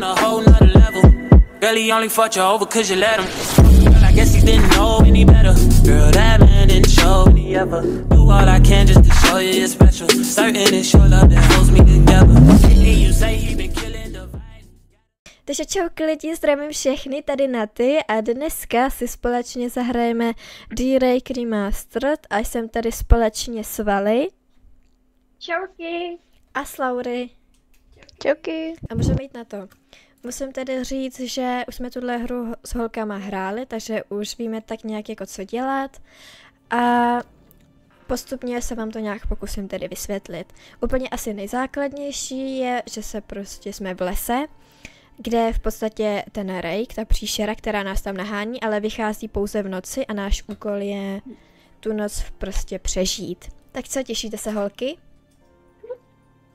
on a whole nother level. Girl, he only fucked you over cause you let him. Girl, I guess he didn't know any better. Girl, that man didn't show any ever. Do all I can just to show you you're special. Certain it's your love that holds me together. You say he been killing the vibe. Takže čauky lidi, zdravím všechny tady na ty a dneska si společně zahrajeme D-Rake Remastered a jsem tady společně s Vali. Čauky. A s Laury. Čauky. A můžeme jít na to. Musím tedy říct, že už jsme tuhle hru s holkama hráli, takže už víme tak nějak jako co dělat a postupně se vám to nějak pokusím tedy vysvětlit. Úplně asi nejzákladnější je, že jsme v lese, kde v podstatě ten Rake, ta příšera, která nás tam nahání, ale vychází pouze v noci a náš úkol je tu noc prostě přežít. Tak co, těšíte se holky?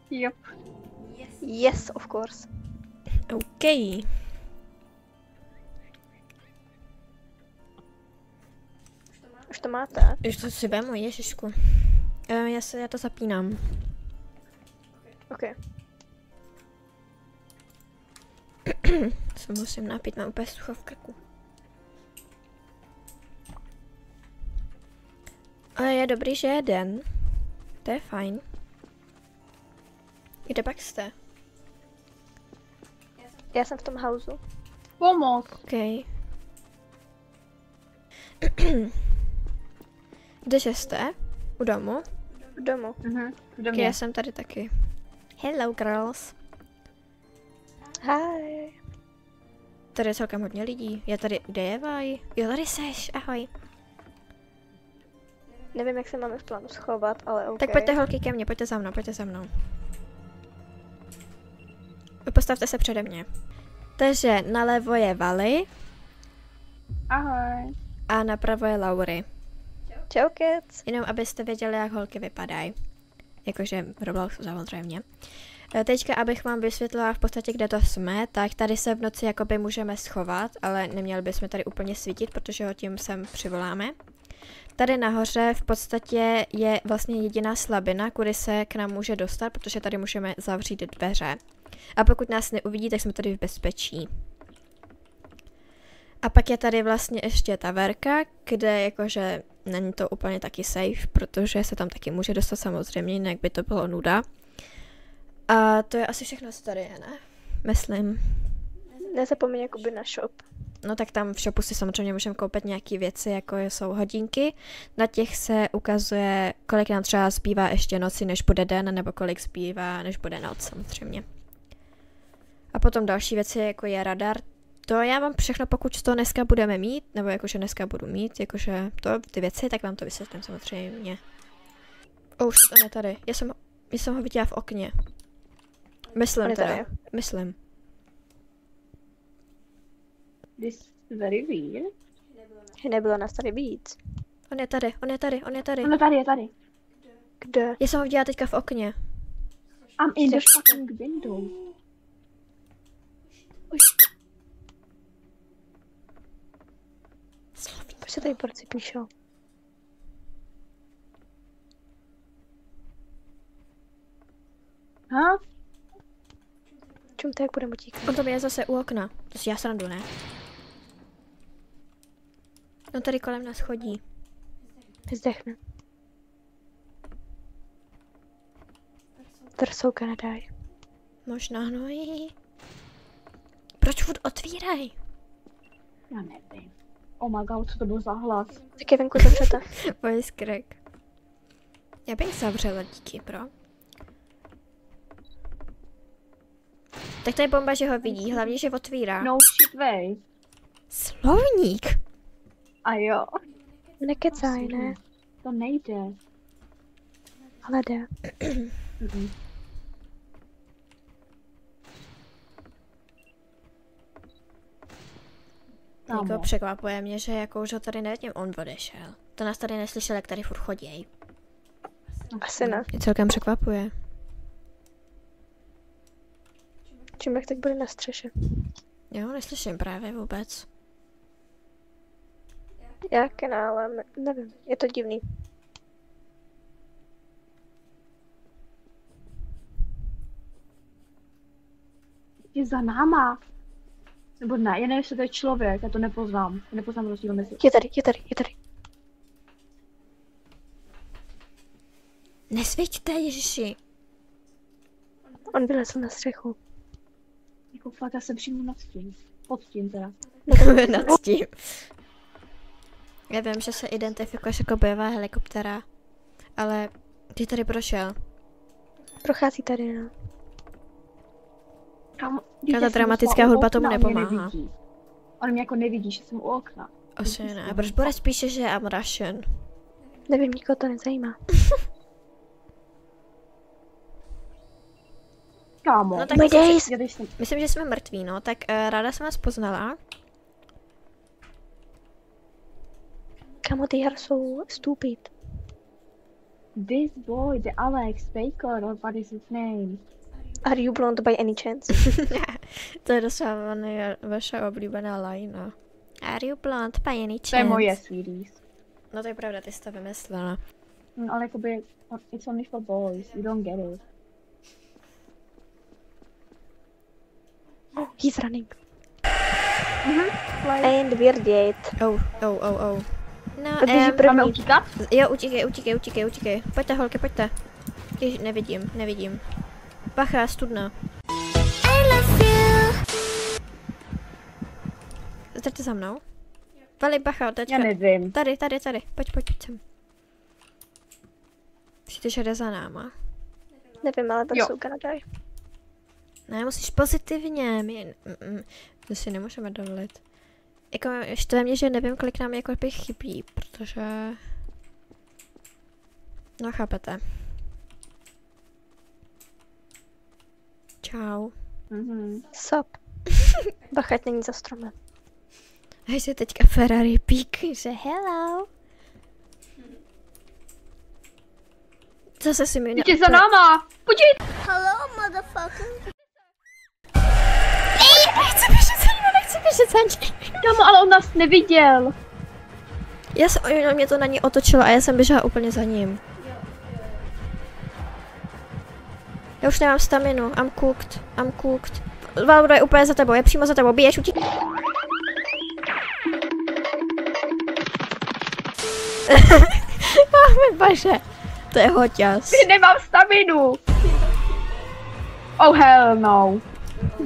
Yep. Yes, of course. OK. Už to máte? Už to si vemu, ježišku. Já to zapínám. OK. Se musím napít, mám úplně sucho v krku. Ale je dobrý, že je den. To je fajn. Kde pak jste? Já jsem v tom houseu. Pomoc. OK. Kdeže jste? U domu? V domu. Okay, já jsem tady taky. Hello girls. Hi. Tady je celkem hodně lidí. Je tady, kde je Vaj? Jo, tady seš, ahoj. Nevím, jak se máme v plánu schovat, ale OK. Tak pojďte holky ke mně, pojďte za mnou. Postavte se přede mě. Takže nalevo je Vali. Ahoj. A napravo je Laury. Čau, kids. Jenom abyste věděli, jak holky vypadají. Jakože v Robloxu samozřejmě. Teďka, abych vám vysvětlila v podstatě, kde to jsme, tak tady se v noci jakoby můžeme schovat, ale neměli bychom tady úplně svítit, protože ho tím sem přivoláme. Tady nahoře v podstatě je vlastně jediná slabina, kudy se k nám může dostat, protože tady můžeme zavřít dveře. A pokud nás neuvidí, tak jsme tady v bezpečí. A pak je tady vlastně ještě taverka, kde jakože není to úplně taky safe, protože se tam taky může dostat samozřejmě, jinak by to bylo nuda. A to je asi všechno, co tady je, ne? Myslím. Nezapomeň jakoby na shop. No tak tam v shopu si samozřejmě můžeme koupit nějaké věci, jako jsou hodinky. Na těch se ukazuje, kolik nám třeba zbývá ještě noci, než bude den, nebo kolik zbývá, než bude noc, samozřejmě. A potom další věci, jako je radar. To já vám všechno, pokud to dneska budeme mít, nebo jakože dneska budu mít, jakože ty věci, tak vám to vysvětlím samozřejmě. Už to je tady. Já jsem ho viděla v okně. Myslím teda. Myslím. This is very weird. Nebylo nás tady víc. On je tady. No tady je tady. Kde? Já jsem ho viděla teďka v okně. I'm in the fucking window. Proč se tady porci píšou? Ha? Čum to jak budeme utíkat? On tam je zase u okna. To si já srandu, ne? On tady kolem nás chodí. Vyzdechne. Trsouka nedaj. Možná, no i. Proč furt otvírej? Já nevím. Oh my god, co to byl za hlas? Tak je venku zavřete. Voice crack. Já bych zavřela díky, pro. Tak to je bomba, že ho vidí, hlavně, že otvírá. No shit way. Slovník! A jo. Nekecaj, ne? To nejde. Ale jde. Jako překvapuje mě, že jako už ho tady nevidím, on odešel. To nás tady neslyšel, jak tady furt chodí. Asi ne. Mě celkem překvapuje. Čím jak tak bude na střeše? Jo, neslyším právě vůbec. Jak ne, ale nevím, je to divný. Je za náma. Nebo ne, já nevím, jestli to je člověk, já to nepoznám. Já nepoznám rozdíl mezi... Je tady, je tady, je tady. Nesvěďte, Ježiši. On vylezl na střechu. Jako fakt, já jsem přímo nad tím. Pod tím teda. Nad tím. Já vím, že se identifikuješ jako bojová helikoptéra, ale ty tady prošel. Prochází tady, no. Kámo, Ta dramatická hudba tomu nepomáhá. On mě jako nevidí, že jsem u okna. Asi ne. A proč Boris píše, že I'm Russian? Nevím, nikoho to nezajímá. Kámo, No tak My days. myslím, že jsme mrtví, no, tak ráda jsem vás poznala. Kamo, they are so stupid. This boy, the Alex Baker, or what is his name? Are you blonde by any chance? To je docela vaše oblíbená line. Are you blonde by any chance? To je moje, sweeties. No to je pravda, ty jsi to vymyslela. Ale jakoby, it's only for boys, you don't get it. Oh, he's running. And we're dead. Oh. No, To běží Máme první. utíkat? jo, utíkej. Pojďte, holky, pojďte. Jež, nevidím. Bacha, studna. Jdete za mnou? Vali, bacha, teďka. Já nevím. Tady, pojď sem. Myslíte, že jde za náma? Nevím, ale tam Jo. jsou Kanadaj. Ne, musíš pozitivně, to si nemůžeme dovolit. Jako, štve mě, že nevím, kolik nám jako by chybí, protože... No, chápete. Čau. Sop. Bachať není za stromem. Hej, se teďka Ferrari pík, že hello. Zase si mi... Jdi za náma! Podívej! Nechci běžet za ním. Kámo, ale on nás neviděl. Mě to na ní otočilo a já jsem běžela úplně za ním. Já už nemám staminu, I'm cooked. Valdo je úplně za tebou, je přímo za tebou, běž, utík. Bože, to je hoťas. Nemám staminu. Oh hell no.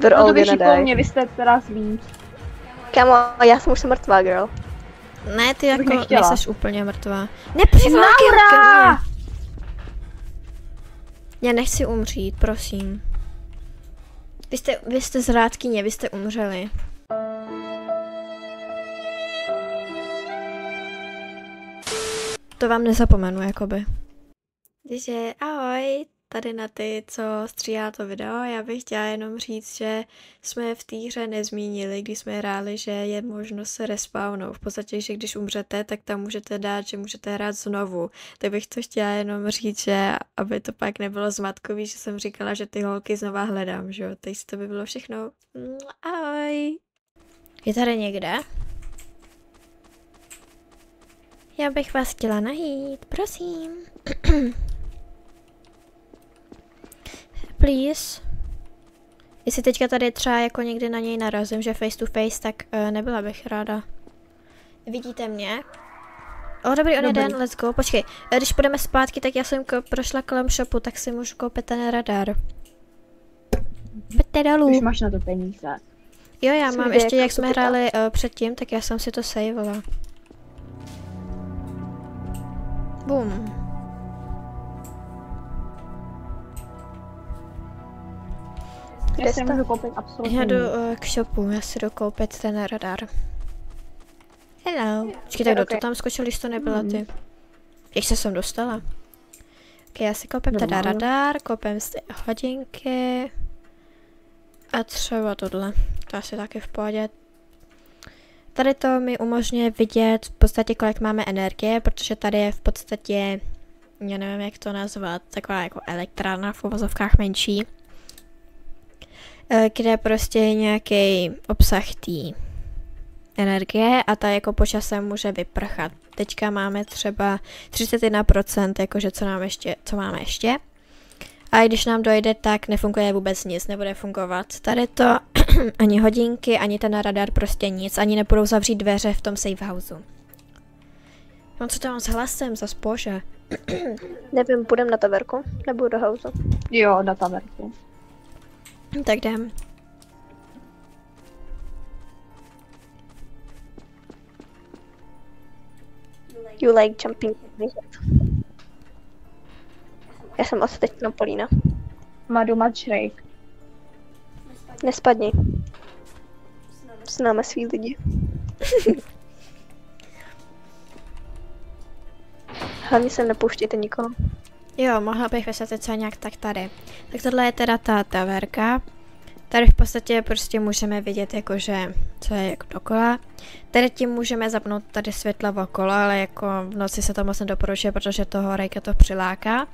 They're No to all běží gonna po die. mně, vy jste teda zlí. Kamo, já jsem už mrtvá, girl. Ne, ty jako nechtěla. nejseš úplně mrtvá. Nepřiváděj Laura! ke mně. Já nechci umřít, prosím. Vy jste zrádkyně, vy jste umřeli. To vám nezapomenu, jakoby. Takže ahoj, tady na ty, co stříhá to video, já bych chtěla jenom říct, že jsme v té hře nezmínili, když jsme hráli, že je možnost se respawnout. V podstatě, že když umřete, tak tam můžete dát, že můžete hrát znovu. Tak bych to chtěla jenom říct, že aby to pak nebylo zmatkový, že jsem říkala, že ty holky znova hledám, že jo. Takže to by bylo všechno. Ahoj. Je tady někde? Já bych vás chtěla najít, prosím. Please. Jestli teďka tady třeba jako někdy na něj narazím, že face to face, tak nebyla bych ráda. Vidíte mě? Dobrý, on je den, let's go. Počkej, když půjdeme zpátky, tak já jsem prošla kolem shopu, tak si můžu koupit ten radar. Pojďte dolů. Už máš na to peníze. Jo, já mám, ještě jak jsme to hráli předtím, tak já jsem si to saveovala. Bum. Já si nemůžu koupit absolutně Já jdu nic. k shopu, já si jdu koupit ten radar. Hello. Počkej, tak kdo to tam skočil, když to nebyla ty? Jak se sem dostala? Ok, já si koupím teda radar, koupím si hodinky. A třeba tohle. To asi taky v pohodě. Tady to mi umožňuje vidět v podstatě, kolik máme energie, protože tady je v podstatě, já nevím, jak to nazvat, taková jako elektrárna v uvozovkách menší, kde prostě je nějaký obsah té energie a ta jako po čase může vyprchat. Teďka máme třeba 31%, jakože co máme ještě. A když nám dojde, tak nefunguje vůbec nic, nebude fungovat. Tady to ani hodinky, ani ten radar, prostě nic. Ani nebudou zavřít dveře v tom safe houseu. No co to mám s hlasem, za spože? Nevím, půjdem na taverku, nebo do houseu. Jo, na taverku. Tak jdem. You like jumping. Já jsem asi teď na Polína. Má doma Drake. Nespadni. Známe svý lidi. Hlavně sem nepouštějte nikoho. Jo, mohla bych vysvětlit co nějak tak tady. Tak tohle je teda ta taverka. Tady v podstatě prostě můžeme vidět jakože, co je jako dokola. Tady tím můžeme zapnout tady světla okolo, ale jako v noci se to moc nedoporučuje, protože toho Rejka to přiláká.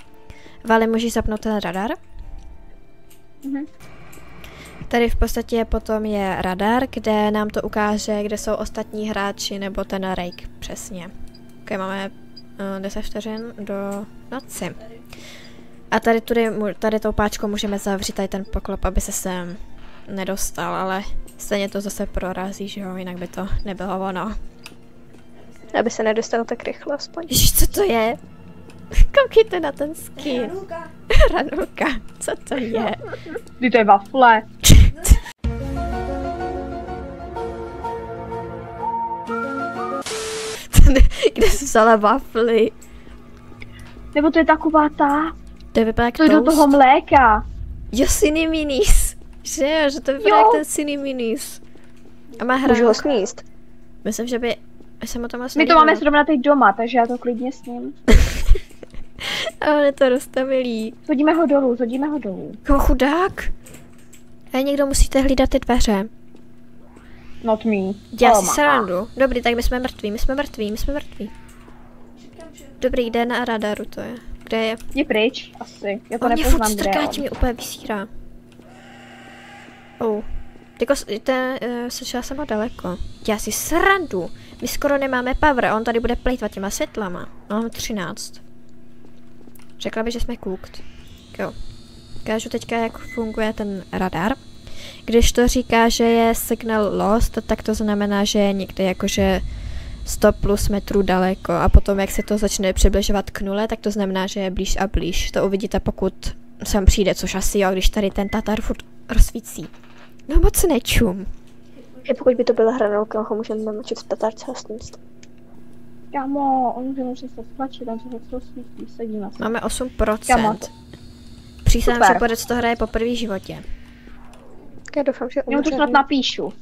Vali, můžeš zapnout ten radar? Tady v podstatě potom je radar, kde nám to ukáže, kde jsou ostatní hráči, nebo ten Rejk přesně. Ok, máme 10 vteřin do noci. A tady tou páčkou můžeme zavřít tady ten poklop, aby se sem nedostal, ale stejně to zase prorazí, že jo, jinak by to nebylo ono. Aby se nedostal tak rychle aspoň. Ježiš, co to je? Koukejte na ten skin. Hranulka. Co to je? Kdy to je wafle. Kde jsi vzala wafly? Nebo to je taková ta... To vypadá jak To je do toast. toho mléka. Jo, Cine Minis. Že jo, že to vypadá jak ten Cine Minis. A má Můžu ho hranulku. sníst. Myslím, že by... Jsem o tom asi My to máme zrovna teď doma, takže já to klidně sním. Ale to roztamilý. Zhodíme ho dolů, zhodíme ho dolů. Jako chudák. A někdo musíte hlídat ty dveře. Not me. Já Oh, si mama. srandu. Dobrý, tak my jsme mrtví. Dobrý, jde na radaru, to je. Kde je? Je pryč, asi. Já to On mě furt nepoznám, kde je strká, on. tím mě úplně vysírá. Jako, slyšela jsem ho daleko. Já si srandu. My skoro nemáme power, on tady bude plejtvat těma světlama. Máme 13. Řekla bych, že jsme cooked. Jo. Ukážu teďka, jak funguje ten radar. Když to říká, že je signal lost, tak to znamená, že je někde jakože 100 plus metrů daleko a potom, jak se to začne přibližovat k nule, tak to znamená, že je blíž a blíž. To uvidíte, pokud sem přijde, což asi jo, když tady ten Tatar furt rozsvící. No moc nečum. Pokud by to byla hranolka, ho můžeme namočit v tatarce a sníst. Kámo, on může se stlačit, tam se to svítí, sedí na Máme Kámo, 8%. Přísahám, super. že Podec to hraje po první životě. Já doufám, že já mu to snad napíšu.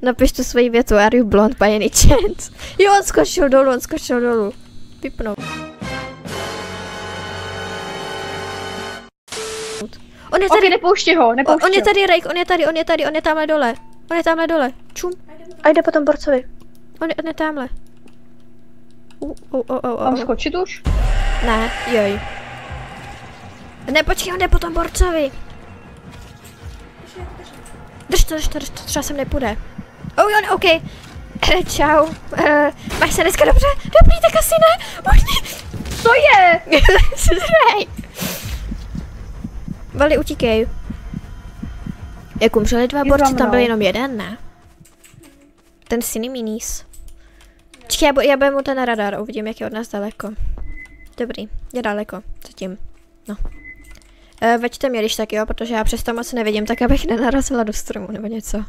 Napiš tu svoji větu, are you blonde by any chance? Jo, on skočil dolů. Vypnout. On je Ok, tady, nepouště ho, nepouště on je ho. tady, Rejk, on je tamhle dole. Čum, A jde potom borcovi. on je tamhle. Mám skočit už? Ne, joj. Ne, počkej, on jde po tom borcovi. Drž to, třeba sem nepůjde. Oh jo, ok. Čau. Máš se dneska dobře? Dobrý, tak asi ne. Možný. Co je? Zdrej. Vali, utíkej. Jak umřeli dva Je borci, za tam mnou. byl jenom jeden, ne? Ten Cine Minis. Čekaj, já budem mu ten radar, uvidím, jak je od nás daleko. Dobrý, je daleko, zatím. No. Veďte mě, když tak jo, protože já přesto moc nevidím, tak abych nenarazila do stromu nebo něco.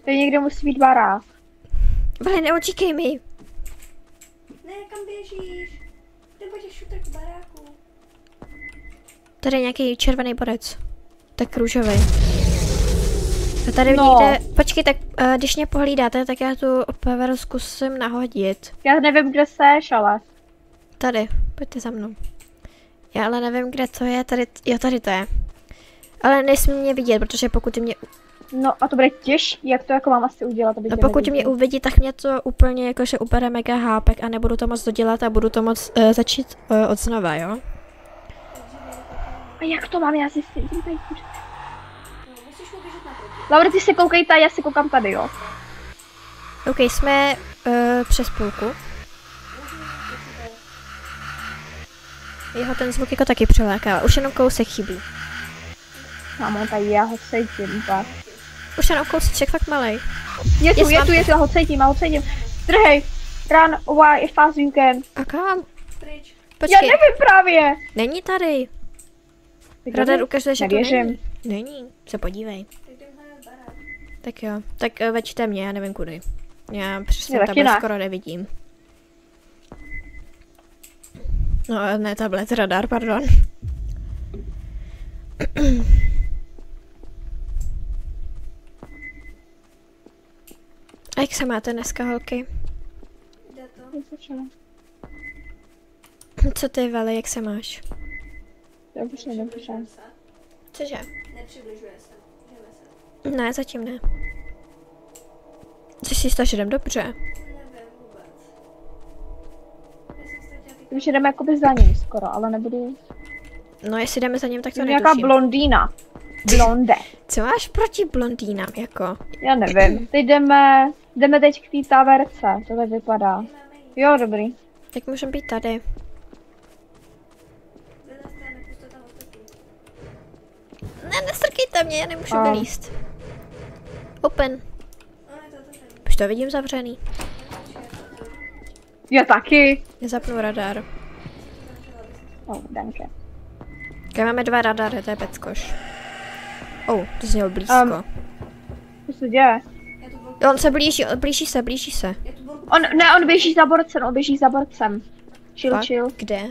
Tady někde musí být barák. Vali, neutíkej mi. Ne, kam běžíš? Nebo tě šutrk v baráku. Tady je nějaký červený borec. Tak růžový. A tady No. někde, počkej, tak když mě pohlídáte, tak já tu power zkusím nahodit. Já nevím, kde seš, ale. Tady, pojďte za mnou. Já ale nevím, kde to je, tady, jo, tady to je. Ale nesmí mě vidět, protože pokud mě, No a to bude těžké, jak to jako mám asi udělat, aby no tě pokud mě neviděl. uvidí, tak mě to úplně jakože ubere mega hápek a nebudu to moc dodělat a budu to moc začít od znova, jo? A jak to mám, já si sedím tady. Laura, ty se koukej tady, já se koukám tady, jo. OK, jsme přes půlku. Jeho ten zvuk jako taky přilákává. Už jenom kousek chybí. Kámo, tady já ho cítím, tak. Už jenom kousíček, fakt malej. Je tu, já ho cítím. Drhej, run away as fast as you can. A kam? Pryč. Počkej, Já nevím právě. není tady. Radar ukazuje, že Nevěřím. to není. Není, se podívej. Tak jdem hledat barák. Tak jo, tak veďte mě, já nevím kudy. Já přes ten Já taky tablet ne. skoro nevidím. No ne tablet, radar, pardon. A jak se máte dneska, holky? Jde to. Co ty, Veli, jak se máš? Dobře. Cože? Nepřibližuje se. Jdeme se. Ne, zatím ne. Jsi si jistá, že jdem dobře? Nevím vůbec. Já jsem ztratila ty Už jdeme jakoby za ním skoro, ale nebudu... No, jestli jdeme za ním, tak to Nějaká netuším. blondýna. Blonde. Co máš proti blondýnám, jako? Já nevím. Teď jdeme teď k té taverce, to tak vypadá. Jo, dobrý. Tak můžeme být tady. vylezte, nepuste tam ostatní. Ne, nestrkejte mě, já nemůžu A. vylíst. Open. No, je to otevřený. Už to vidím zavřený. Já taky. Nezapnu radar. Danke. Tady máme 2 radary, to je peckoš. To znělo blízko. Co se děje? On se blíží se. On běží za borcem, Chill. Fakt? Kde?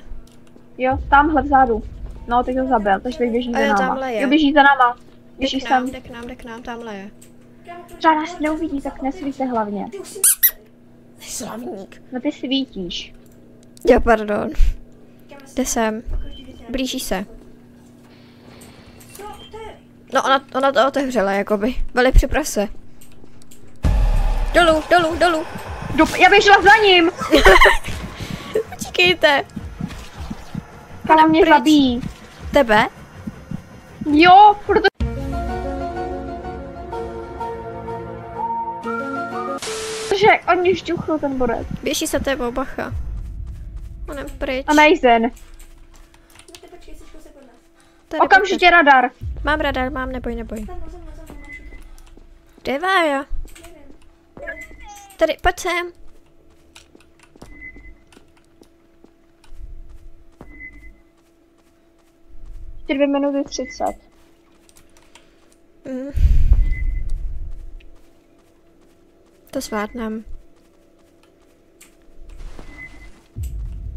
Jo, tamhle vzadu. No, teď ho zabil, takže teď běží A za jo, náma. tamhle je. Jo, běží za náma. Běží sem. Jde k nám, tamhle je. Třeba nás neuvidí, tak nesvíte hlavně. Slavník. No ty svítíš. Jo, pardon. Jde sem. Blíží se. No, ona to otevřela, jakoby. Veli, připrav se. Dolů. Já běžela za ním! Utíkejte. Kala mě pryč. zabíjí. Tebe? Jo, protože... Protože on mě šťuchl ten borec. Běží se tebou, bacha. Onem pryč. Amazing. Počkej, jsi kousek od nás. Tady, Okamžitě radar. Mám radar, neboj. Za mnou, mám šutu. Kde Vája? Tady, pojď sem. Ty 2 minuty 30. To zvládnem.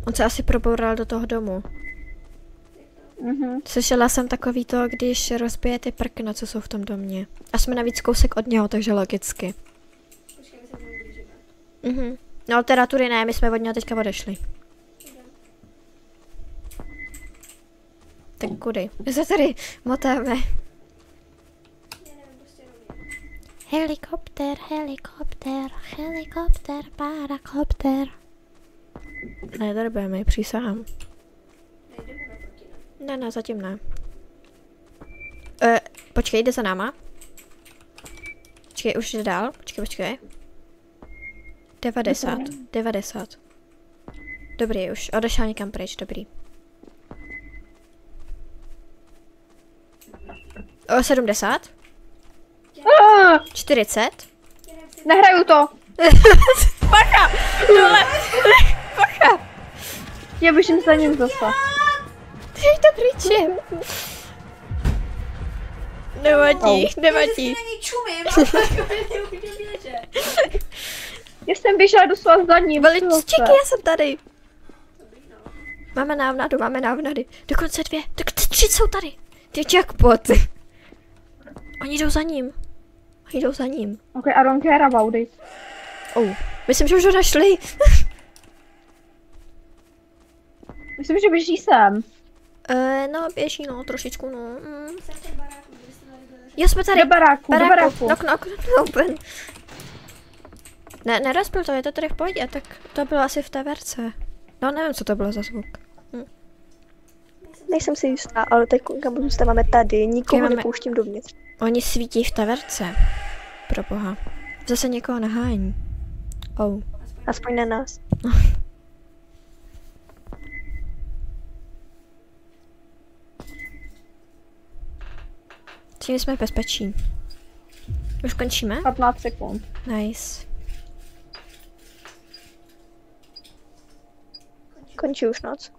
On se asi proboural do toho domu. Slyšela jsem takový to, když rozbije ty prkna, co jsou v tom domě. A jsme navíc kousek od něho, takže logicky. Počkej, my se k němu blížíme. No teda tudy ne, my jsme od něho teďka odešli. Tak kudy? My se tady motáme. Já nevím, prostě rovně. Helikopter, parakopter. Ne, tady budeme, přísahám. Nejdeme naproti, ne? Ne, zatím ne. Počkej, jde za náma. Počkej, už jde dál. Počkej. 90. Dobrý, už odešel někam pryč, dobrý. 70. 40. Nehraju to. Bacha! Dole! Bacha! Já běžím za ním zase. Dej to pryči. Nevadí. Na něj čumím, nemůžu běžet. Já jsem běžela doslova za ním. Veli, zase. čekaj, já jsem tady. Máme návnady. Dokonce 2. Tak 3 jsou tady. Ty jackpot. Oni jdou za ním. Ok, I don't care about it. Myslím, že už ho našli. Myslím, že běží sem. No, běží, no, trošičku, no. Jsem v těch baráků, kde jste tady byli. Jo, jsme tady. Do baráku. Knock, open. Ne, nerozbil to, je to tady v pohodě, tak to bylo asi v té verce. No, nevím, co to bylo za zvuk. Nejsem si jistá, ale teď kam zůstáváme tady, nikoho Máme- nepouštím dovnitř. Oni svítí v taverce. Proboha. Zase někoho nahání. Aspoň na nás. Tím jsme v bezpečí. Už končíme? 15 sekund. Nice. Končí už noc.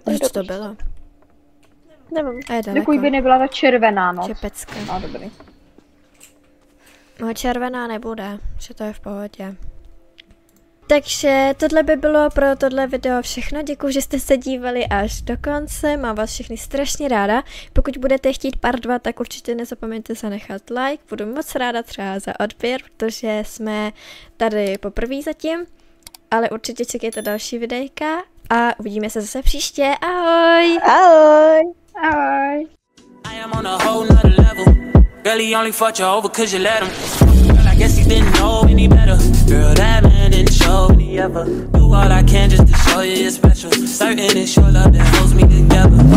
Už co to bylo? Nevím. A je daleko. Takový by nebyla ta červená noc. Čepecka. No, dobrý. No červená nebude, že to je v pohodě. Takže tohle by bylo pro tohle video všechno. Děkuji, že jste se dívali až do konce. Mám vás všechny strašně ráda. Pokud budete chtít part 2, tak určitě nezapomeňte zanechat like. Budu moc ráda třeba za odběr, protože jsme tady poprvé zatím. Ale určitě čekejte další videjka a uvidíme se zase příště. Ahoj! Ahoj! Ahoj. I am on a whole nother level. Girl, he only fucked you over cause you let him. Girl, I guess he didn't know any better. Girl, that man didn't show any ever. Do all I can just to show you you're special. Certain it's your love that holds me together.